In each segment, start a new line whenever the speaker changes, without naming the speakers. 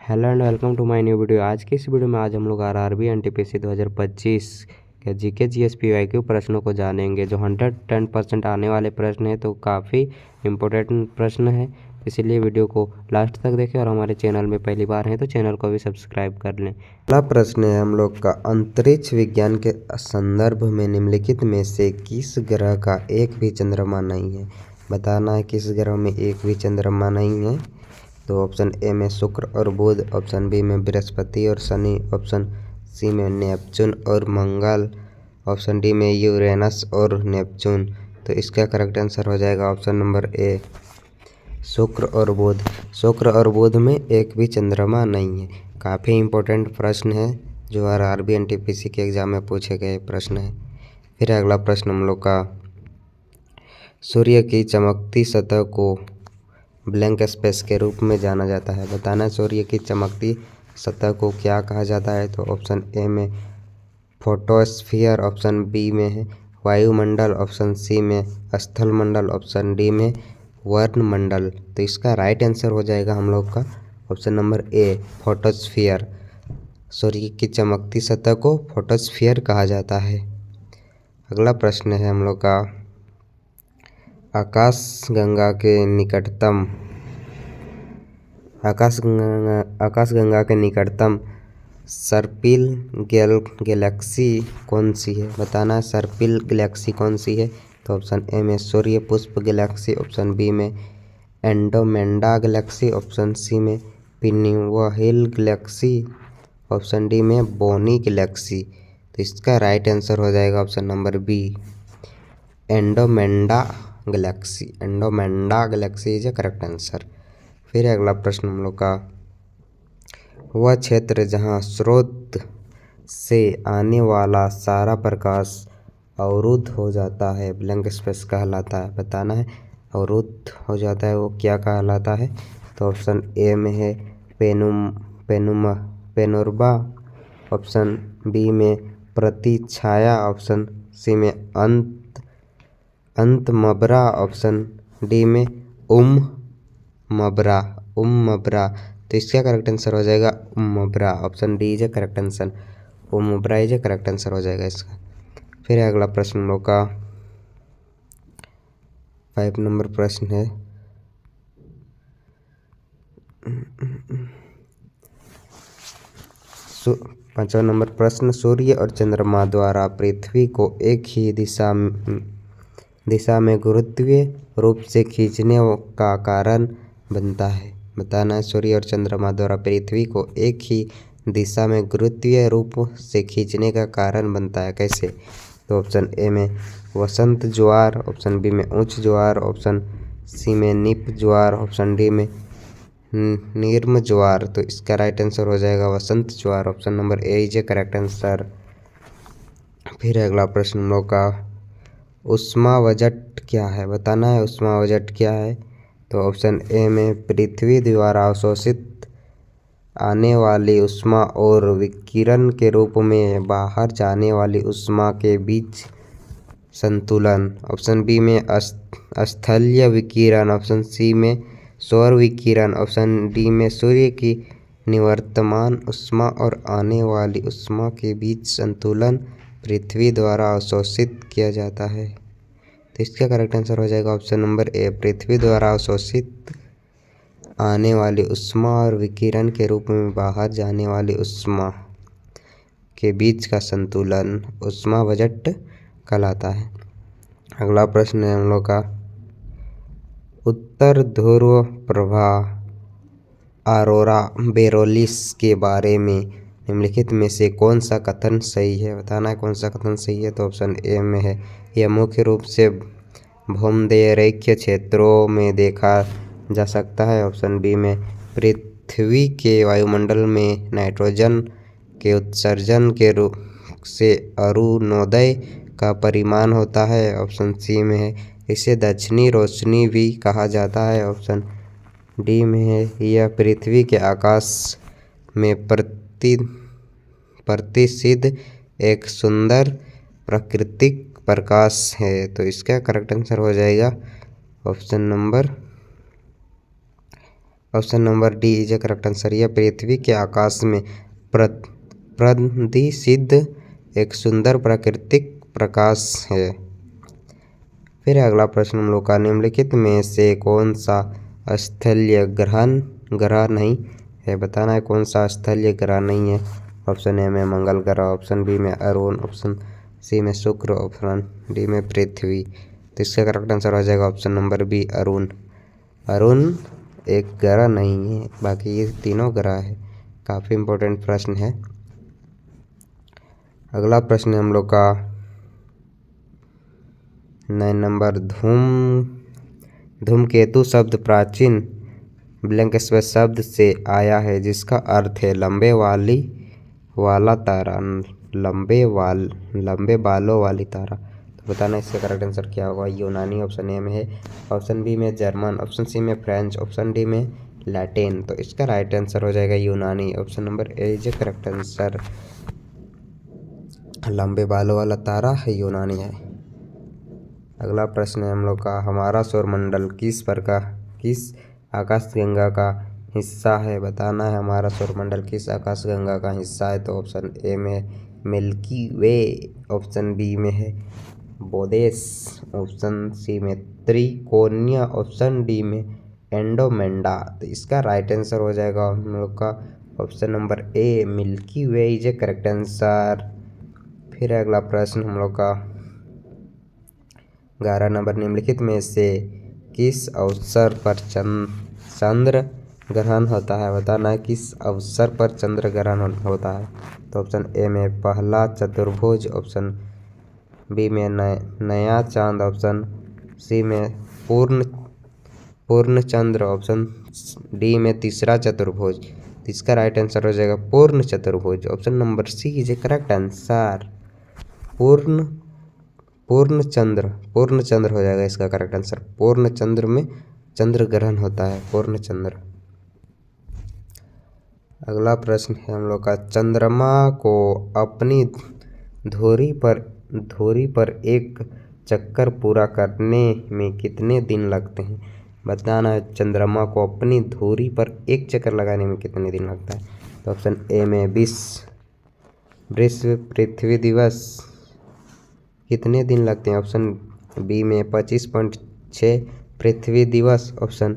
Hello and welcome to my new video. आज की इस वीडियो में आज हम लोग आरआरबी एनटीपीसी 2025 के जीके जीएस पीवाईक्यू प्रश्नों को जानेंगे, जो 110% आने वाले प्रश्न है, तो काफ़ी इम्पोर्टेंट प्रश्न है। इसीलिए वीडियो को लास्ट तक देखें और हमारे चैनल में पहली बार हैं तो चैनल को भी सब्सक्राइब कर लें। पहला प्रश्न है हम लोग का, अंतरिक्ष विज्ञान के संदर्भ में निम्नलिखित में से किस ग्रह का एक भी चंद्रमा नहीं है। बताना है किस ग्रह में एक भी चंद्रमा नहीं है। तो ऑप्शन ए में शुक्र और बुध, ऑप्शन बी में बृहस्पति और शनि, ऑप्शन सी में नेपच्यून और मंगल, ऑप्शन डी में यूरेनस और नेपच्यून। तो इसका करेक्ट आंसर हो जाएगा ऑप्शन नंबर ए, शुक्र और बुध। शुक्र और बुध में एक भी चंद्रमा नहीं है। काफ़ी इम्पोर्टेंट प्रश्न है जो आरआरबी एनटीपीसी के एग्जाम में पूछे गए प्रश्न है। फिर अगला प्रश्न हम लोग का, सूर्य की चमकती सतह को ब्लैंक स्पेस के रूप में जाना जाता है। बताना सूर्य की चमकती सतह को क्या कहा जाता है। तो ऑप्शन ए में फोटोस्फीयर, ऑप्शन बी में है वायुमंडल, ऑप्शन सी में स्थलमंडल, ऑप्शन डी में वर्णमंडल। तो इसका राइट आंसर हो जाएगा हम लोग का ऑप्शन नंबर ए, फोटोस्फीयर। सूर्य की चमकती सतह को फोटोस्फीयर कहा जाता है। अगला प्रश्न है हम लोग का, आकाशगंगा के निकटतम सर्पिल गैलेक्सी कौन सी है। बताना है सर्पिल गैलेक्सी कौन सी है। तो ऑप्शन ए में सूर्य पुष्प गैलेक्सी, ऑप्शन बी में एंड्रोमेडा गैलेक्सी, ऑप्शन सी में पिन्यूहेल गैलेक्सी, ऑप्शन डी में बोनी गैलेक्सी। तो इसका राइट आंसर हो जाएगा option number B, Andromeda galaxy. Andromeda galaxy is a correct answer. फिर अगला प्रश्न हम लोग का, वह क्षेत्र जहाँ स्रोत से आने वाला सारा प्रकाश अवरुद्ध हो जाता है ब्लैंक स्पेस कहलाता है। बताना है अवरुद्ध हो जाता है वो क्या कहलाता है। तो ऑप्शन ए में है पेनोरबा, ऑप्शन बी में प्रतिछाया, ऑप्शन सी में अंतमबरा, ऑप्शन डी में उम्मबरा। तो इसका करेक्ट आंसर हो जाएगा उम्मबरा। Option D is a correct answer, उम्मबरा इज ए करेक्ट आंसर हो जाएगा इसका। फिर अगला प्रश्न हम लोग का 5 नंबर प्रश्न है, पांचवा नंबर प्रश्न, सूर्य और चंद्रमा द्वारा पृथ्वी को एक ही दिशा में गुरुत्वीय रूप से खींचने का कारण बनता है। बताना है सूर्य और चंद्रमा द्वारा पृथ्वी को एक ही दिशा में गुरुत्वीय रूप से खींचने का कारण बनता है, कैसे। तो ऑप्शन ए में वसंत ज्वार, ऑप्शन बी में उच्च ज्वार, ऑप्शन सी में निप ज्वार, ऑप्शन डी में निर्म ज्वार। तो इसका राइट आंसर हो जाएगा वसंत ज्वार। Option number A is a correct answer. फिर अगला प्रश्न हम लोग का, ऊष्मावजट क्या है। बताना है ऊष्मावजट क्या है। तो ऑप्शन ए में पृथ्वी द्वारा अवशोषित आने वाली ऊष्मा और विकिरण के रूप में बाहर जाने वाली ऊष्मा के बीच संतुलन, ऑप्शन बी में स्थलीय विकिरण, ऑप्शन सी में सौर विकिरण, ऑप्शन डी में सूर्य की निवर्तमान ऊष्मा और आने वाली ऊष्मा के बीच संतुलन पृथ्वी द्वारा अवशोषित किया जाता है। तो इसका करेक्ट आंसर हो जाएगा ऑप्शन नंबर ए, पृथ्वी द्वारा अवशोषित आने वाली ऊष्मा और विकिरण के रूप में बाहर जाने वाली ऊष्मा के बीच का संतुलन ऊष्मावजट कहलाता है। अगला प्रश्न है हम लोग का, उत्तर ध्रुव प्रभाव ऑरोरा बोरेलिस के बारे में निम्नलिखित में से कौन सा कथन सही है। बताना है कौन सा कथन सही है। तो ऑप्शन ए में है, यह मुख्य रूप से भूमध्यरेखीय क्षेत्रों में देखा जा सकता है, ऑप्शन बी में पृथ्वी के वायुमंडल में नाइट्रोजन के उत्सर्जन के रूप से अरुणोदय का परिमाण होता है, ऑप्शन सी में है इसे दक्षिणी रोशनी भी कहा जाता है, ऑप्शन डी में है यह पृथ्वी के आकाश में प्रतिष्ठित एक सुंदर प्राकृतिक प्रकाश है। तो इसका करेक्ट आंसर हो जाएगा option number option number D is a correct answer. यह पृथ्वी के आकाश में प्रदर्शित एक सुंदर प्राकृतिक प्रकाश है। फिर अगला प्रश्न हम लोग का, निम्नलिखित में से कौन सा स्थलीय ग्रह नहीं है, बताना है कौन सा स्थलीय ग्रह नहीं है। ऑप्शन ए में मंगल ग्रह, ऑप्शन बी में अरुण, ऑप्शन सी में शुक्र, ऑप्शन डी में पृथ्वी। तो इसका करेक्ट आंसर हो जाएगा option number B Arun. Arun एक ग्रह नहीं है, बाकी ये तीनों ग्रह है। काफ़ी इम्पोर्टेंट प्रश्न है। अगला प्रश्न हम लोग का 9 नंबर, धूमकेतु शब्द प्राचीन ब्लैंक स्पेस शब्द से आया है जिसका अर्थ है लंबे वाला तारा, लंबे बालों वाली तारा। तो बताना इसका करेक्ट आंसर क्या होगा। यूनानी ऑप्शन ए में है, ऑप्शन बी में जर्मन, ऑप्शन सी में फ्रेंच, ऑप्शन डी में लैटिन। तो इसका राइट आंसर हो जाएगा यूनानी। Option number A is correct answer. लंबे बालों वाला तारा है यूनानी है। अगला प्रश्न है हम लोग का, हमारा सौरमंडल किस आकाशगंगा का हिस्सा है, बताना है हमारा सौरमंडल किस आकाशगंगा का हिस्सा है। तो ऑप्शन ए में मिल्की वे, ऑप्शन बी में है बोदेस, ऑप्शन सी में त्रिकोणीय, ऑप्शन डी में एंडोमेंडा। तो इसका राइट आंसर हो जाएगा हम लोग का option number A milky way is a correct answer. फिर अगला प्रश्न हम लोग का 11 नंबर, निम्नलिखित में से किस अवसर पर चंद्र ग्रहण होता है, बताना है किस अवसर पर चंद्र ग्रहण होता है। तो ऑप्शन ए में पहला चतुर्भुज, ऑप्शन बी में नया चांद, ऑप्शन सी में पूर्ण चंद्र, ऑप्शन डी में तीसरा चतुर्भुज। इसका राइट आंसर हो जाएगा पूर्ण चतुर्भुज। Option number C is a correct answer. पूर्ण चंद्र हो जाएगा इसका करेक्ट आंसर। पूर्ण चंद्र में चंद्र ग्रहण होता है, पूर्ण चंद्र। अगला प्रश्न है हम लोग का, चंद्रमा को अपनी धुरी पर एक चक्कर पूरा करने में कितने दिन लगते हैं, बताना है चंद्रमा को अपनी धुरी पर एक चक्कर लगाने में कितने दिन लगता है। तो ऑप्शन ए में 20 विश्व पृथ्वी दिवस कितने दिन लगते हैं, ऑप्शन बी में 25.6 पृथ्वी दिवस, ऑप्शन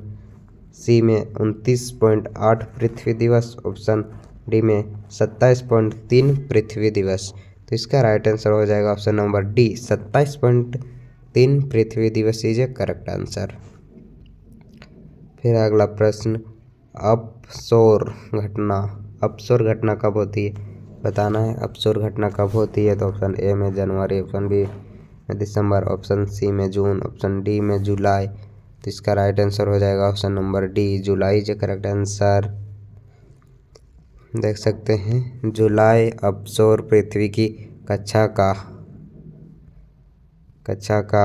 सी में 29.8 पृथ्वी दिवस, ऑप्शन डी में 27.3 पृथ्वी दिवस। तो इसका राइट आंसर हो जाएगा ऑप्शन नंबर डी 27.3 पृथ्वी दिवस इज ए करेक्ट आंसर। फिर अगला प्रश्न, अपसौर घटना कब होती है, बताना है अपसौर घटना कब होती है। तो ऑप्शन ए में जनवरी, ऑप्शन बी में दिसंबर, ऑप्शन सी में जून, ऑप्शन डी में जुलाई। तो इसका राइट आंसर हो जाएगा option number D July is correct answer. देख सकते हैं जुलाई अपसौर पृथ्वी की कक्षा का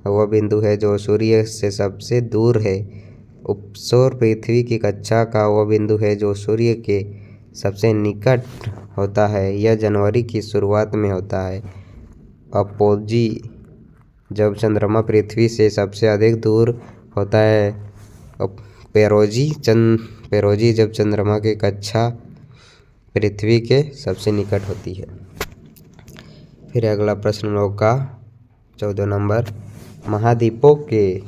वह बिंदु है जो सूर्य से सबसे दूर है। उपसौर पृथ्वी की कक्षा का वह बिंदु है जो सूर्य के सबसे निकट होता है। यह जनवरी की शुरुआत में होता है। अपोजी जब चंद्रमा पृथ्वी से सबसे अधिक दूर होता है। पेरोजी जब चंद्रमा की कक्षा पृथ्वी के सबसे निकट होती है। फिर अगला प्रश्न हम लोग का 14 नंबर, महाद्वीपों के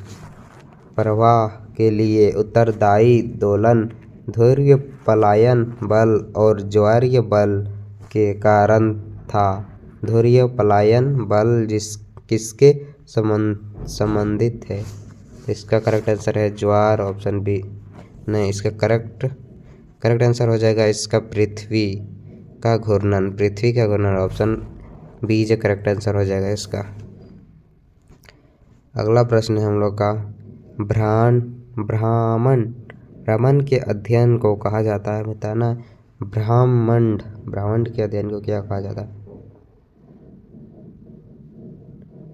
प्रवाह के लिए उत्तरदायी दोलन ध्रुवीय पलायन बल और ज्वारीय बल के कारण था। ध्रुवीय पलायन बल किसके संबंधित है। इसका करेक्ट आंसर है ज्वार, ऑप्शन बी नहीं, इसका करेक्ट आंसर हो जाएगा इसका पृथ्वी का घूर्णन, ऑप्शन बी जो करेक्ट आंसर हो जाएगा इसका। अगला प्रश्न है हम लोग का, ब्रह्मांड के अध्ययन को कहा जाता है, बताना ब्रह्मांड के अध्ययन को क्या कहा जाता है।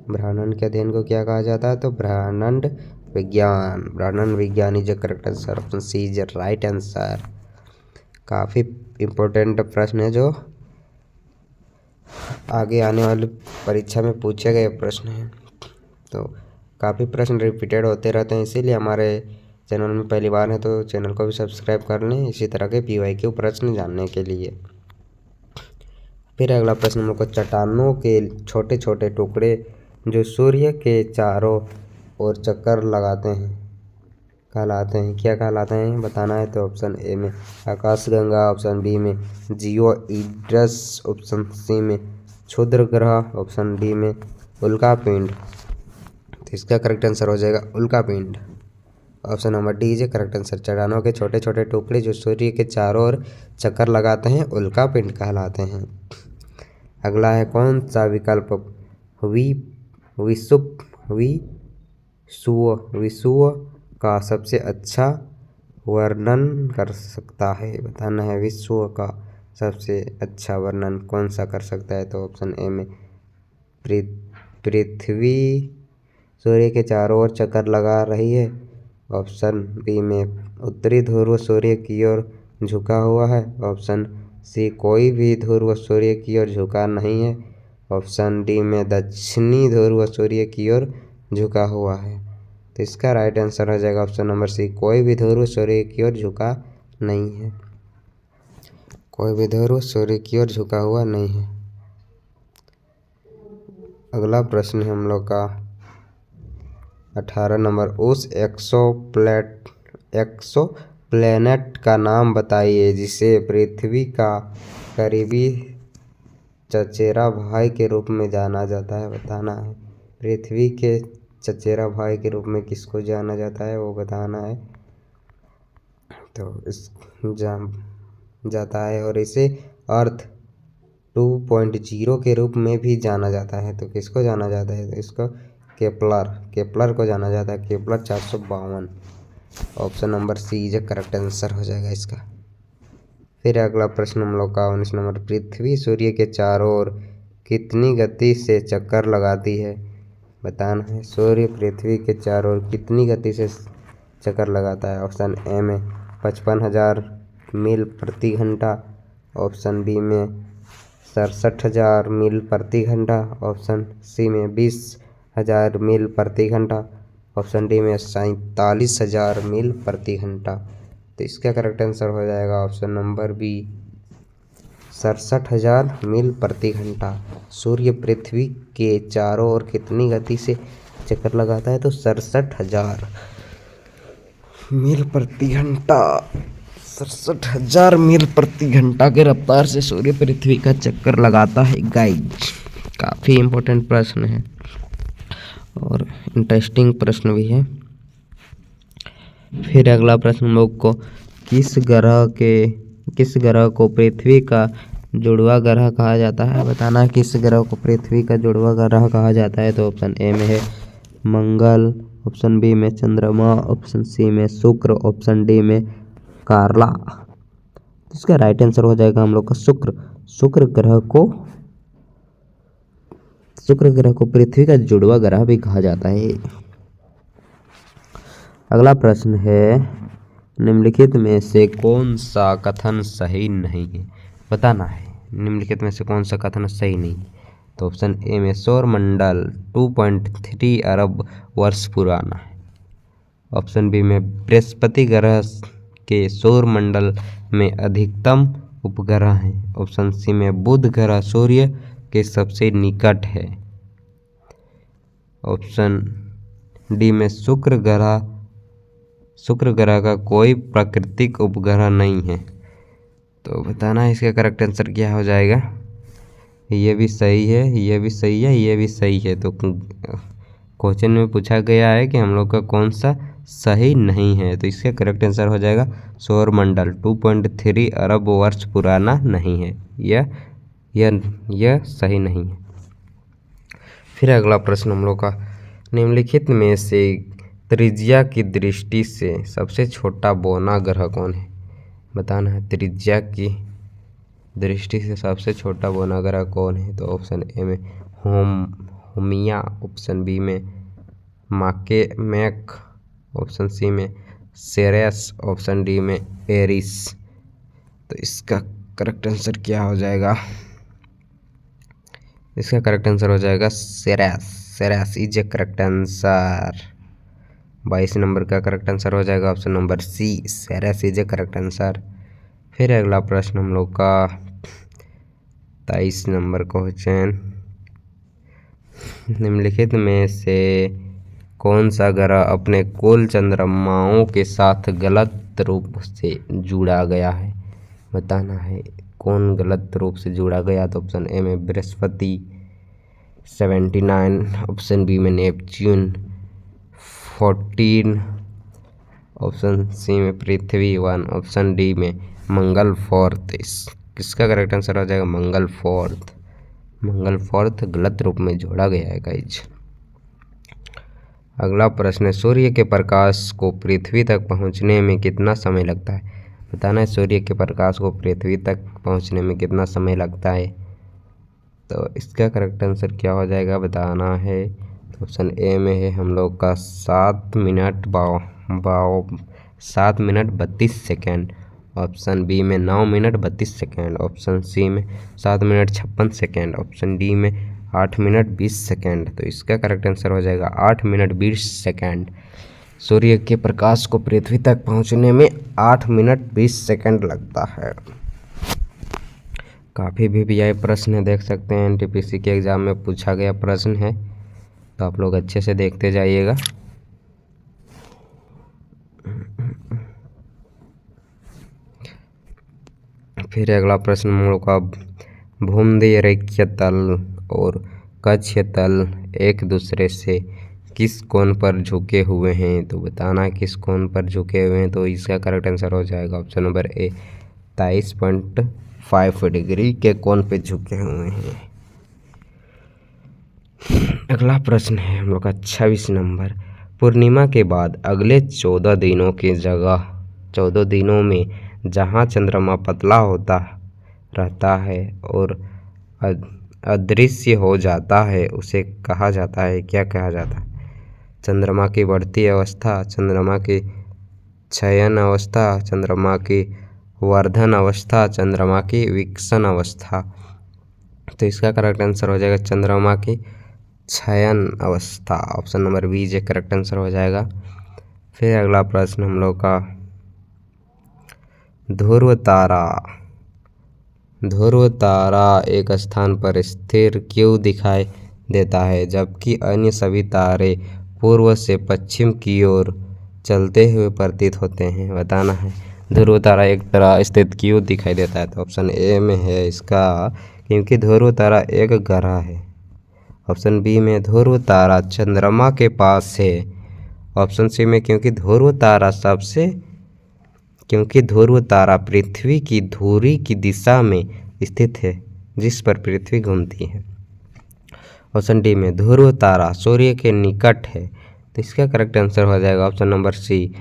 ब्रह्मांड के अध्ययन को क्या कहा जाता है, तो ब्रह्मांड विज्ञान is a correct answer, option C is right answer. काफ़ी इम्पोर्टेंट प्रश्न है जो आगे आने वाली परीक्षा में पूछे गए प्रश्न हैं। तो काफ़ी प्रश्न रिपीटेड होते रहते हैं, इसीलिए हमारे चैनल में पहली बार है तो चैनल को भी सब्सक्राइब कर लें इसी तरह के PYQ प्रश्न जानने के लिए। फिर अगला प्रश्न हम लोग को चट्टानों के छोटे छोटे टुकड़े जो सूर्य के चारों ओर चक्कर लगाते हैं कहलाते हैं, क्या कहलाते हैं बताना है। तो ऑप्शन ए में आकाशगंगा, ऑप्शन बी में जियोइड्स, ऑप्शन सी में क्षुद्र ग्रह, ऑप्शन डी में उल्कापिंड। तो इसका करेक्ट आंसर हो जाएगा उल्कापिंड। Option number D is correct answer. चट्टानों के छोटे छोटे टुकड़े जो सूर्य के चारों ओर चक्कर लगाते हैं उल्कापिंड कहलाते हैं। अगला है कौन सा विकल्प विषुव का सबसे अच्छा वर्णन कर सकता है, बताना है। विश्व का सबसे अच्छा वर्णन कौन सा कर सकता है। तो ऑप्शन ए में पृथ्वी सूर्य के चारों ओर चक्कर लगा रही है, ऑप्शन बी में उत्तरी ध्रुव सूर्य की ओर झुका हुआ है, ऑप्शन सी कोई भी ध्रुव सूर्य की ओर झुका नहीं है, ऑप्शन डी में दक्षिणी ध्रुव सूर्य की ओर झुका हुआ है। तो इसका राइट आंसर हो जाएगा ऑप्शन नंबर सी, कोई भी ध्रुव सूर्य की ओर झुका नहीं है। कोई भी ध्रुव सूर्य की ओर झुका हुआ नहीं है। अगला प्रश्न है हम लोग का 18 नंबर। उस एक्सोप्लैनेट का नाम बताइए जिसे पृथ्वी का करीबी चचेरा भाई के रूप में जाना जाता है, बताना है। पृथ्वी के चचेरा भाई के रूप में किसको जाना जाता है वो बताना है। तो इस जाता है और इसे अर्थ 2.0 के रूप में भी जाना जाता है। तो किसको जाना जाता है। तो इसको केपलर को जाना जाता है। Kepler 452। Option number C is correct answer हो जाएगा इसका। फिर अगला प्रश्न हम लोग का 19 नंबर। पृथ्वी सूर्य के चारों ओर कितनी गति से चक्कर लगाती है, बताना है। सूर्य पृथ्वी के चारों ओर कितनी गति से चक्कर लगाता है। ऑप्शन ए में 55,000 मील प्रति घंटा, ऑप्शन बी में 67,000 मील प्रति घंटा, ऑप्शन सी में 20,000 मील प्रति घंटा, ऑप्शन डी में 47,000 मील प्रति घंटा। तो इसका करेक्ट आंसर हो जाएगा ऑप्शन नंबर बी, 67,000 मील प्रति घंटा। सूर्य पृथ्वी के चारों ओर कितनी गति से चक्कर लगाता है। तो 67,000 मील प्रति घंटा। 67,000 मील प्रति घंटा के रफ्तार से सूर्य पृथ्वी का चक्कर लगाता है गाइस। काफ़ी इम्पोर्टेंट प्रश्न है और इंटरेस्टिंग प्रश्न भी है। फिर अगला प्रश्न हम लोग को किस ग्रह को पृथ्वी का जुड़वा ग्रह कहा जाता है, बताना है। किस ग्रह को पृथ्वी का जुड़वा ग्रह कहा जाता है। तो ऑप्शन ए में है मंगल, ऑप्शन बी में चंद्रमा, ऑप्शन सी में शुक्र, ऑप्शन डी में कार्ला। इसका राइट आंसर हो जाएगा हम लोग का शुक्र। शुक्र ग्रह को पृथ्वी का जुड़वा ग्रह भी कहा जाता है। अगला प्रश्न है निम्नलिखित में से कौन सा कथन सही नहीं है, बताना है। निम्नलिखित में से कौन सा कथन सही नहीं है। तो ऑप्शन ए में सौरमंडल 2.3 अरब वर्ष पुराना है, ऑप्शन बी में बृहस्पति ग्रह के सौरमंडल में अधिकतम उपग्रह हैं, ऑप्शन सी में बुध ग्रह सूर्य के सबसे निकट है, ऑप्शन डी में शुक्र ग्रह का कोई प्राकृतिक उपग्रह नहीं है। तो बताना है इसका करेक्ट आंसर क्या हो जाएगा। ये भी सही है, ये भी सही है, ये भी सही है। तो क्वेश्चन में पूछा गया है कि हम लोग का कौन सा सही नहीं है। तो इसका करेक्ट आंसर हो जाएगा सौरमंडल 2.3 अरब वर्ष पुराना नहीं है। यह सही नहीं है। फिर अगला प्रश्न हम लोग का निम्नलिखित में से त्रिज्या की दृष्टि से सबसे छोटा बौना ग्रह कौन है, बताना है। त्रिज्या की दृष्टि से सबसे छोटा बौना ग्रह कौन है। तो ऑप्शन ए में होमिया, ऑप्शन बी में मैक, ऑप्शन सी में सेरेस, ऑप्शन डी में एरिस। तो इसका करेक्ट आंसर क्या हो जाएगा। इसका करेक्ट आंसर हो जाएगा Ceres. Ceres is a correct answer. 22 number का करेक्ट आंसर हो जाएगा option number C, Ceres is a correct answer. फिर अगला प्रश्न हम लोग का 23 नंबर क्वेश्चन, निम्नलिखित में से कौन सा ग्रह अपने कुल चंद्रमाओं के साथ गलत रूप से जुड़ा गया है, बताना है कौन गलत रूप से जुड़ा गया। तो ऑप्शन ए में बृहस्पति 79, ऑप्शन बी में नेपच्यून 14, ऑप्शन सी में पृथ्वी 1, ऑप्शन डी में मंगल 4। किसका करेक्ट आंसर हो जाएगा मंगल 4। मंगल 4 गलत रूप में जोड़ा गया है गाइज। अगला प्रश्न है, सूर्य के प्रकाश को पृथ्वी तक पहुंचने में कितना समय लगता है, बताना है सूर्य के प्रकाश को पृथ्वी तक पहुंचने में कितना समय लगता है। तो इसका करेक्ट आंसर क्या हो जाएगा बताना है। तो ऑप्शन ए में है हम लोग का 7 मिनट 32 सेकेंड, ऑप्शन बी में 9 मिनट 32 सेकेंड, ऑप्शन सी में 7 मिनट 56 सेकेंड, ऑप्शन डी में 8 मिनट 20 सेकेंड। तो इसका करेक्ट आंसर हो जाएगा 8 मिनट 20 सेकेंड। सूर्य के प्रकाश को पृथ्वी तक पहुंचने में 8 मिनट 20 सेकेंड लगता है। काफ़ी VVI प्रश्न है, देख सकते हैं NTPC के एग्ज़ाम में पूछा गया प्रश्न है, तो आप लोग अच्छे से देखते जाइएगा। फिर अगला प्रश्न हम लोग का, भूमध्य रेखीय तल और कक्षीय तल एक दूसरे से किस कोण पर झुके हुए हैं, तो बताना किस कोण पर झुके हुए हैं। तो इसका करेक्ट आंसर हो जाएगा ऑप्शन नंबर ए 23.5 डिग्री के कोण पे झुके हुए हैं। अगला प्रश्न है हम लोग का 26 नंबर, पूर्णिमा के बाद अगले 14 दिनों की जगह 14 दिनों में जहां चंद्रमा पतला होता रहता है और अदृश्य हो जाता है उसे कहा जाता है, क्या कहा जाता है। चंद्रमा की बढ़ती अवस्था, चंद्रमा की क्षयन अवस्था, चंद्रमा की वर्धन अवस्था, चंद्रमा की विकसन अवस्था। तो इसका करेक्ट आंसर हो जाएगा चंद्रमा की क्षयन अवस्था, option number B is correct answer हो जाएगा। फिर अगला प्रश्न हम लोग का, ध्रुव तारा एक स्थान पर स्थिर क्यों दिखाई देता है जबकि अन्य सभी तारे पूर्व से पश्चिम की ओर चलते हुए प्रतीत होते हैं, बताना है ध्रुव तारा एक तरह स्थित क्यों दिखाई देता है। तो ऑप्शन ए में है इसका क्योंकि ध्रुव तारा एक ग्रह है, ऑप्शन बी में ध्रुव तारा चंद्रमा के पास है, ऑप्शन सी में क्योंकि ध्रुव तारा पृथ्वी की धुरी की दिशा में स्थित है जिस पर पृथ्वी घूमती है, ऑप्शन डी में ध्रुव तारा सूर्य के निकट है। तो इसका करेक्ट आंसर हो जाएगा ऑप्शन नंबर सी,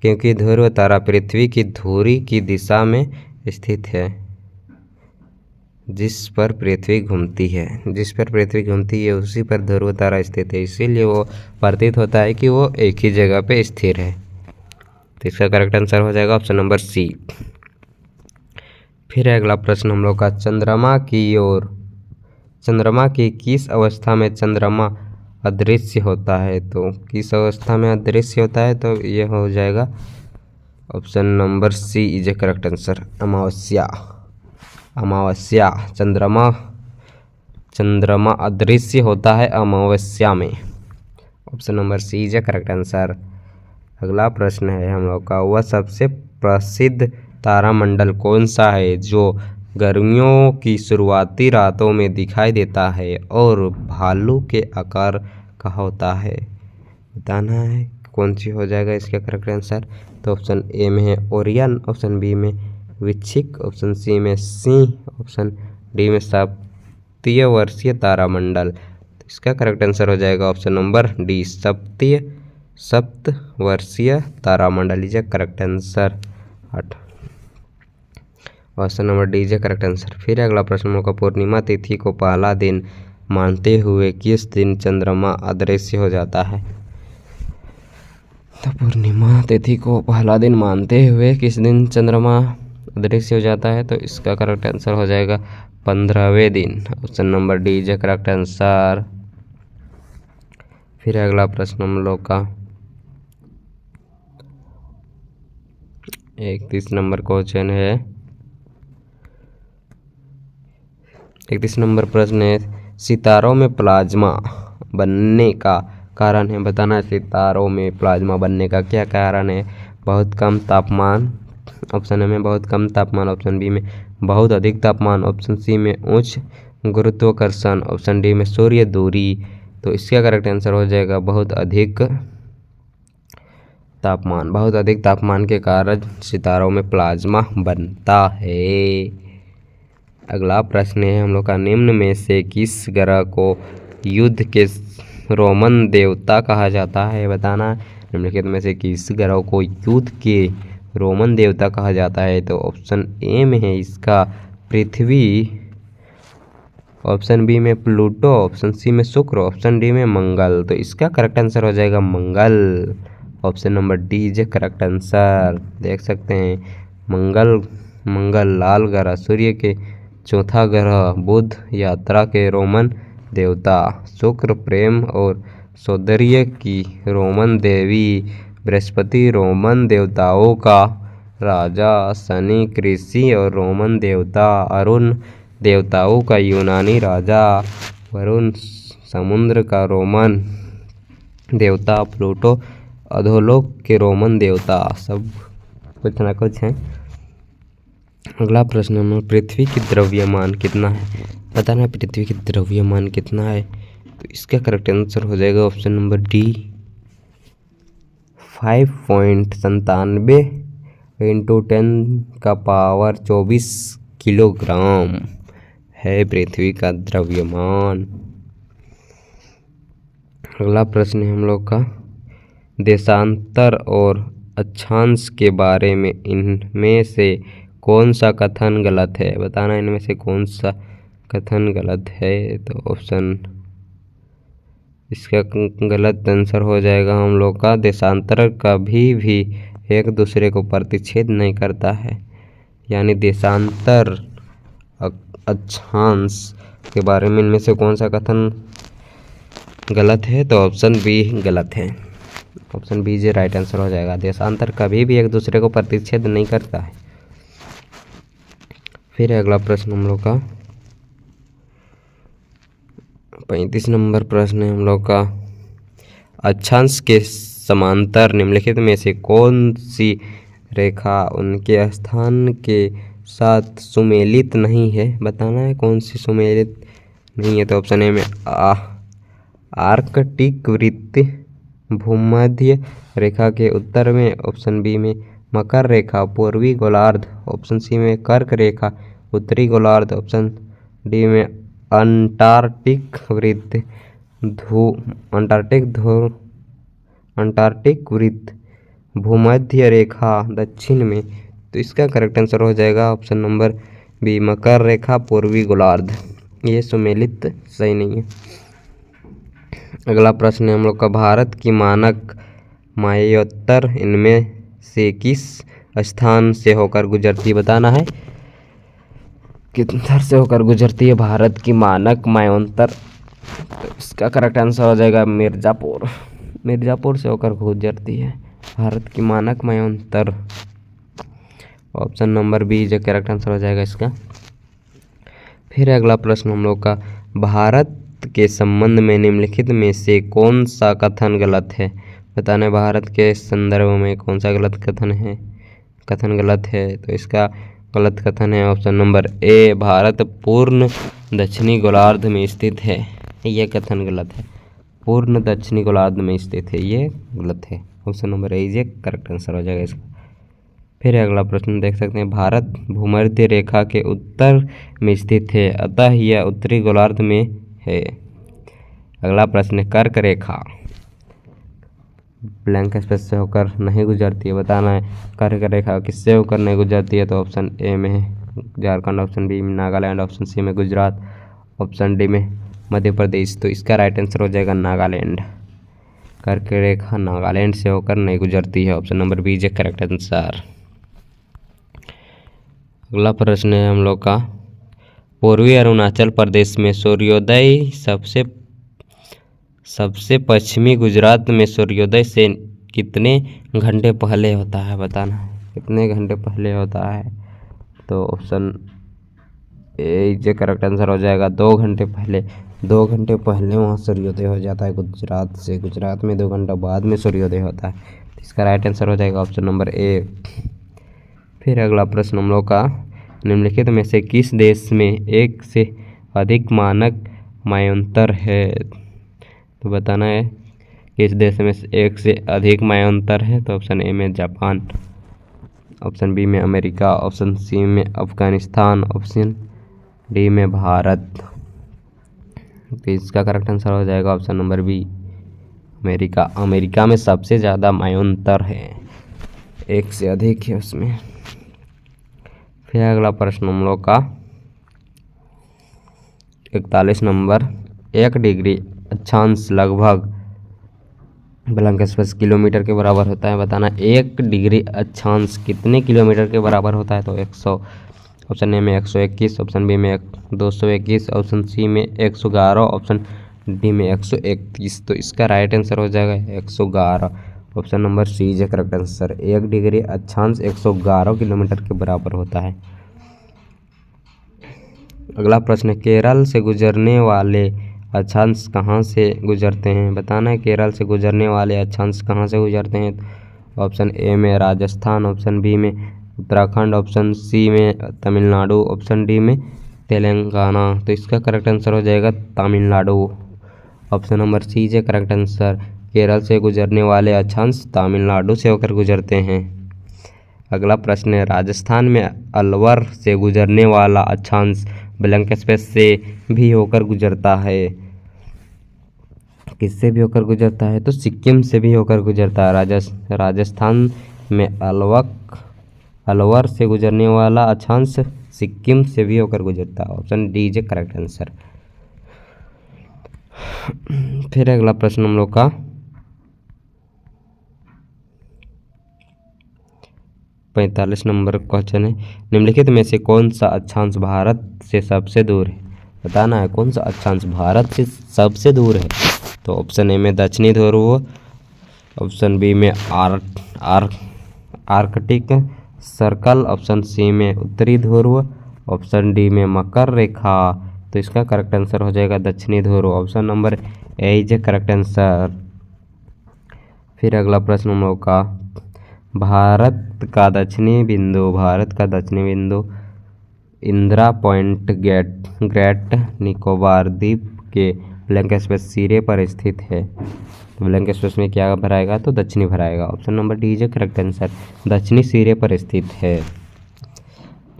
क्योंकि ध्रुव तारा पृथ्वी की धुरी की दिशा में स्थित है जिस पर पृथ्वी घूमती है उसी पर ध्रुव तारा स्थित है, इसीलिए वो प्रतीत होता है कि वो एक ही जगह पे स्थिर है। तो इसका करेक्ट आंसर हो जाएगा ऑप्शन नंबर सी। फिर अगला प्रश्न हम लोग का, चंद्रमा की किस अवस्था में चंद्रमा अदृश्य होता है। तो किस अवस्था में अदृश्य होता है, तो ये हो जाएगा option number C is a correct answer, अमावस्या। चंद्रमा अदृश्य होता है अमावस्या में, option number C is a correct answer. अगला प्रश्न है हम लोग का, वह सबसे प्रसिद्ध तारामंडल कौन सा है जो गर्मियों की शुरुआती रातों में दिखाई देता है और भालू के आकार का होता है, बताना है कौन सी हो जाएगा इसका करेक्ट आंसर। तो ऑप्शन ए में है ओरियन, ऑप्शन बी में विक्षिक, ऑप्शन सी में सिंह, ऑप्शन डी में सप्तवर्षीय तारामंडल। तो इसका करेक्ट आंसर हो जाएगा ऑप्शन नंबर डी, सप्तवर्षीय तारामंडल is correct answer, option number D is correct answer. फिर अगला प्रश्न का, पूर्णिमा तिथि को पहला दिन मानते हुए किस दिन चंद्रमा अदृश्य हो जाता है। तो पूर्णिमा तिथि को पहला दिन मानते हुए किस दिन चंद्रमा अदृश्य हो जाता है, तो इसका करेक्ट आंसर हो जाएगा 15वें दिन, option number D is correct answer. फिर अगला प्रश्न हम लोग का, 31 नंबर क्वेश्चन है। 31 नंबर प्रश्न है, सितारों में प्लाज्मा बनने का कारण है। बताना है सितारों में प्लाज्मा बनने का क्या कारण है। बहुत कम तापमान, ऑप्शन ए में बहुत कम तापमान, ऑप्शन बी में बहुत अधिक तापमान, ऑप्शन सी में उच्च गुरुत्वाकर्षण, ऑप्शन डी में सूर्य दूरी। तो इसका करेक्ट आंसर हो जाएगा बहुत अधिक तापमान। बहुत अधिक तापमान के कारण सितारों में प्लाज्मा बनता है। अगला प्रश्न है हम लोग का, निम्न में से किस ग्रह को युद्ध के रोमन देवता कहा जाता है। बताना निम्नलिखित में से किस ग्रह को युद्ध के रोमन देवता कहा जाता है। तो ऑप्शन ए में है इसका पृथ्वी, ऑप्शन बी में प्लूटो, ऑप्शन सी में शुक्र, ऑप्शन डी में मंगल। तो इसका करेक्ट आंसर हो जाएगा मंगल। Option number D is correct answer. देख सकते हैं मंगल लाल ग्रह, सूर्य के चौथा ग्रह, बुध यात्रा के रोमन देवता, शुक्र प्रेम और सौंदर्य की रोमन देवी, बृहस्पति रोमन देवताओं का राजा, शनि कृषि और रोमन देवता, अरुण देवताओं का यूनानी राजा, वरुण समुद्र का रोमन देवता, प्लूटो अधोलोक के रोमन देवता। सब कुछ ना कुछ है। अगला प्रश्न में, पृथ्वी की द्रव्यमान कितना है। बताना पृथ्वी की द्रव्यमान कितना है। तो इसका करेक्ट आंसर हो जाएगा option number D 5.97 into 10⁻24 kilogram है पृथ्वी का द्रव्यमान। अगला प्रश्न है हम लोग का, देशांतर और अक्षांश के बारे में इनमें से कौन सा कथन गलत है। बताना इनमें से कौन सा कथन गलत है। तो ऑप्शन इसका गलत आंसर हो जाएगा हम लोग का, देशांतर कभी भी एक दूसरे को प्रतिच्छेद नहीं करता है। यानी देशांतर अक्षांश के बारे में इनमें से कौन सा कथन गलत है। तो ऑप्शन बी गलत है। ऑप्शन बी जो राइट आंसर हो जाएगा, देशांतर कभी भी एक दूसरे को प्रतिच्छेद नहीं करता है। फिर अगला प्रश्न हम लोग का 35 नंबर प्रश्न है हम लोग का, अक्षांश के समांतर निम्नलिखित में से कौन सी रेखा उनके स्थान के साथ सुमेलित नहीं है। बताना है कौन सी सुमेलित नहीं है। तो ऑप्शन ए में आर्कटिक वृत्त भूमध्य रेखा के उत्तर में, ऑप्शन बी में मकर रेखा पूर्वी गोलार्ध, ऑप्शन सी में कर्क रेखा उत्तरी गोलार्ध, ऑप्शन डी में अंटार्कटिक वृत्त अंटार्कटिक वृत्त भूमध्य रेखा दक्षिण में। तो इसका करेक्ट आंसर हो जाएगा ऑप्शन नंबर बी मकर रेखा पूर्वी गोलार्ध। ये सुमेलित सही नहीं है। अगला प्रश्न है हम लोग का, भारत की मानक मायोत्तर इनमें से किस स्थान से होकर गुजरती। बताना है किधर से होकर गुजरती है भारत की मानक मायोत्तर। तो इसका करेक्ट आंसर हो जाएगा मिर्ज़ापुर से होकर गुजरती है भारत की मानक मायोत्तर। ऑप्शन नंबर बी जो करेक्ट आंसर हो जाएगा इसका। फिर अगला प्रश्न हम लोग का, भारत के संबंध में निम्नलिखित में से कौन सा कथन गलत है। बताना है भारत के संदर्भ में कौन सा कथन गलत है। तो इसका गलत कथन है ऑप्शन नंबर ए, भारत पूर्ण दक्षिणी गोलार्ध में स्थित है। ये कथन गलत है, पूर्ण दक्षिणी गोलार्ध में स्थित है, ये गलत है। ऑप्शन नंबर ए ये करेक्ट आंसर हो जाएगा इसका। फिर अगला प्रश्न देख सकते हैं, भारत भूमध्य रेखा के उत्तर में स्थित है, अतः यह उत्तरी गोलार्ध में है। अगला प्रश्न, कर्क रेखा ब्लैंक स्पेस से होकर नहीं गुजरती है। बताना है कर्क रेखा किससे होकर नहीं गुजरती है। तो ऑप्शन ए में है झारखंड, ऑप्शन बी में नागालैंड, ऑप्शन सी में गुजरात, ऑप्शन डी में मध्य प्रदेश। तो इसका राइट आंसर हो जाएगा नागालैंड। कर्क रेखा नागालैंड से होकर नहीं गुजरती है। Option number B is correct answer. अगला प्रश्न है हम लोग का, पूर्वी अरुणाचल प्रदेश में सूर्योदय सबसे पश्चिमी गुजरात में सूर्योदय से कितने घंटे पहले होता है। बताना है कितने घंटे पहले होता है? तो ऑप्शन ए जो करेक्ट आंसर हो जाएगा 2 घंटे पहले। 2 घंटे पहले वहाँ सूर्योदय हो जाता है गुजरात से। गुजरात में 2 घंटा बाद में सूर्योदय होता है। तो इसका राइट आंसर हो जाएगा ऑप्शन नंबर ए। फिर अगला प्रश्न हम लोग का, निम्नलिखित में से किस देश में एक से अधिक मानक मायोंतर है? तो बताना है किस देश में एक से अधिक मायोंतर है। तो ऑप्शन ए में जापान, ऑप्शन बी में अमेरिका, ऑप्शन सी में अफगानिस्तान, ऑप्शन डी में भारत। तो इसका करेक्ट आंसर हो जाएगा option number B America. America में सबसे ज़्यादा मायोंतर है, एक से अधिक है उसमें। फिर अगला प्रश्न हम लोग का 41 नंबर, 1 डिग्री अक्षांश लगभग ब्लैंक स्पेस किलोमीटर के बराबर होता है। बताना 1 डिग्री अक्षांश कितने किलोमीटर के बराबर होता है? तो 100, ऑप्शन ए में 121, ऑप्शन बी में 221, ऑप्शन सी में 111, ऑप्शन डी में 131। तो इसका राइट आंसर हो जाएगा 111, option number C is correct answer. 1 degree अक्षांश 111 किलोमीटर के बराबर होता है। अगला प्रश्न, केरल से गुजरने वाले अक्षांश कहाँ से गुजरते हैं? बताना है केरल से गुजरने वाले अक्षांश कहाँ से गुजरते हैं। ऑप्शन ए में राजस्थान, ऑप्शन बी में उत्तराखंड, ऑप्शन सी में तमिलनाडु, ऑप्शन डी में तेलंगाना। तो इसका करेक्ट आंसर हो जाएगा Tamil Nadu, option number C is correct answer. Kerala से गुजरने वाले अक्षांश तमिलनाडु से होकर गुजरते हैं। अगला प्रश्न है, राजस्थान में अलवर से गुजरने वाला अक्षांश ब्लैंक स्पेस से भी होकर गुजरता है। किससे भी होकर गुजरता है? तो सिक्किम से भी होकर गुजरता है। राजस्थान में अलवर से गुजरने वाला अक्षांश सिक्किम से भी होकर गुजरता है, option D is correct answer. फिर अगला प्रश्न हम लोग का 45 नंबर क्वेश्चन है, निम्नलिखित में से कौन सा अक्षांश भारत से सबसे दूर है? बताना है कौन सा अक्षांश भारत से सबसे दूर है। तो ऑप्शन ए में दक्षिणी ध्रुव, ऑप्शन बी में आर्कटिक सर्कल, ऑप्शन सी में उत्तरी ध्रुव, ऑप्शन डी में मकर रेखा। तो इसका करेक्ट आंसर हो जाएगा दक्षिणी ध्रुव, option number A is correct answer. फिर अगला प्रश्न हम लोग का, भारत का दक्षिणी बिंदु इंदिरा पॉइंट ग्रेट निकोबार द्वीप के ब्लैंक स्पेस सिरे पर स्थित है। तो ब्लैंक स्पेस में क्या भराएगा? तो दक्षिणी भराएगा, option number D is correct answer. दक्षिणी सिरे पर स्थित है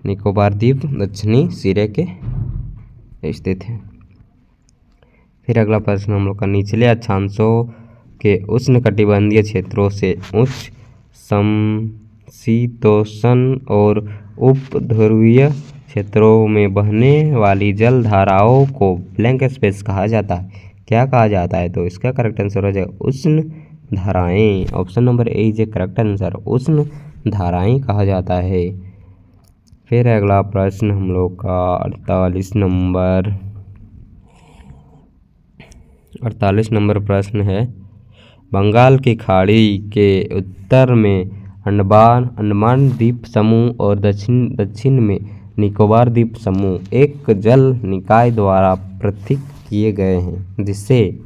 निकोबार द्वीप, दक्षिणी सिरे के स्थित है। फिर अगला प्रश्न हम लोग का, निचले अक्षांशों के उष्णकटिबंधीय क्षेत्रों से उच्च समशीतोष्ण और उपध्रुवीय क्षेत्रों में बहने वाली जल धाराओं को ब्लैंक स्पेस कहा जाता है। क्या कहा जाता है? तो इसका करेक्ट आंसर हो जाएगा उष्ण धाराएं, option number A is correct answer. उष्ण धाराएं कहा जाता है। फिर अगला प्रश्न हम लोग का 48 नंबर प्रश्न है, बंगाल की खाड़ी के उत्तर में अंडमान द्वीप समूह और दक्षिण में निकोबार द्वीप समूह एक जल निकाय द्वारा पृथक किए गए हैं, जिसे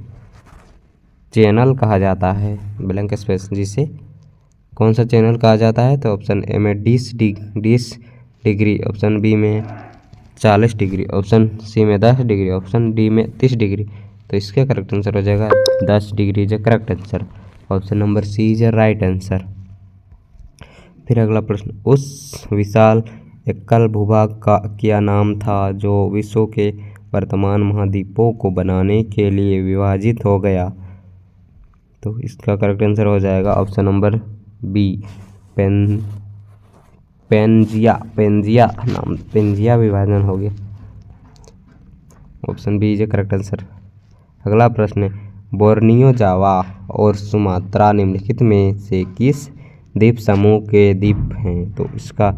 चैनल कहा जाता है। ब्लैंक स्पेस जिसे कौन सा चैनल कहा जाता है? तो ऑप्शन ए में 20 डिग्री, ऑप्शन बी में 40 डिग्री, ऑप्शन सी में 10 डिग्री, ऑप्शन डी में 30 डिग्री। तो इसका करेक्ट आंसर हो जाएगा 10 degree is correct answer, option number C is right answer. फिर अगला प्रश्न, उस विशाल एकल भूभाग का क्या नाम था जो विश्व के वर्तमान महाद्वीपों को बनाने के लिए विभाजित हो गया? तो इसका करेक्ट आंसर हो जाएगा ऑप्शन नंबर बी पेंजिया विभाजन हो गया, option B is correct answer. अगला प्रश्न, बोर्नियो, जावा और सुमात्रा निम्नलिखित में से किस द्वीप समूह के द्वीप हैं? तो इसका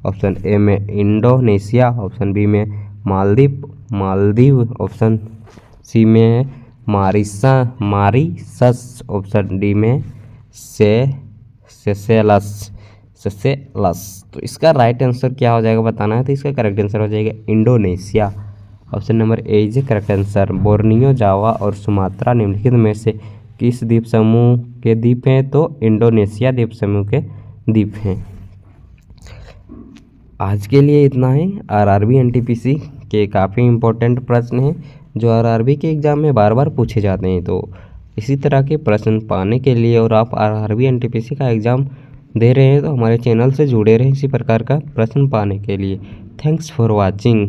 ऑप्शन ए में इंडोनेशिया, ऑप्शन बी में मालदीव, ऑप्शन सी में मारिशस, ऑप्शन डी में सेशेल्स। सेशेल्स। तो इसका राइट आंसर क्या हो जाएगा बताना है, तो इसका करेक्ट आंसर हो जाएगा Indonesia. Option number A is correct answer. Borneo, Java और सुमात्रा निम्नलिखित में से किस द्वीप समूह के द्वीप हैं, तो इंडोनेशिया द्वीप समूह के द्वीप हैं। आज के लिए इतना ही। आरआरबी एनटीपीसी के काफ़ी इम्पोर्टेंट प्रश्न हैं जो आरआरबी के एग्ज़ाम में बार बार पूछे जाते हैं। तो इसी तरह के प्रश्न पाने के लिए और आप आरआरबी एनटीपीसी का एग्ज़ाम दे रहे हैं तो हमारे चैनल से जुड़े रहें इसी प्रकार का प्रश्न पाने के लिए। Thanks for watching.